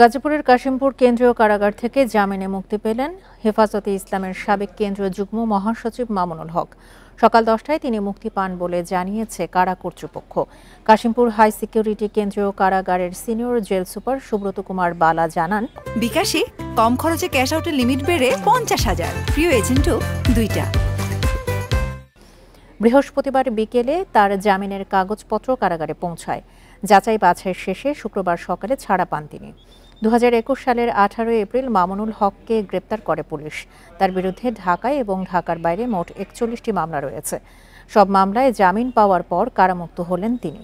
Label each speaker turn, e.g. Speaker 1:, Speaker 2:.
Speaker 1: গাজীপুরের কাশিমপুর কেন্দ্রীয় কারাগার থেকে জামিনে মুক্তি পেলেন হেফাজতে ইসলামের সাবেক কেন্দ্রীয় যুগ্ম মহাসচিব মামুনুল হক। সকাল 10টায় তিনি মুক্তি পান বলে জানিয়েছে কারা কর্তৃপক্ষ। কাশিমপুর হাই সিকিউরিটি কেন্দ্রীয় কারাগারের senior jail super Subrata Kumar Bala জানান,
Speaker 2: বিকাশে কম খরচে ক্যাশ আউটের লিমিট বেড়ে 50,000, প্রিয় এজেন্টও 2টা।
Speaker 1: বৃহস্পতিবার বিকেলে তার জামিনের কাগজপত্র কারাগারে পৌঁছায়। যাচাই বাছাই শেষে শুক্রবার সকালে ছাড়া পান তিনি। 2021 সালের 18 এপ্রিল মামুনুল হককে গ্রেপ্তার করে পুলিশ। তার বিরুদ্ধে ঢাকায় এবং ঢাকার বাইরে মোট 41টি মামলা রয়েছে। সব মামলায় জামিন পাওয়ার পর কারামুক্ত হলেন তিনি।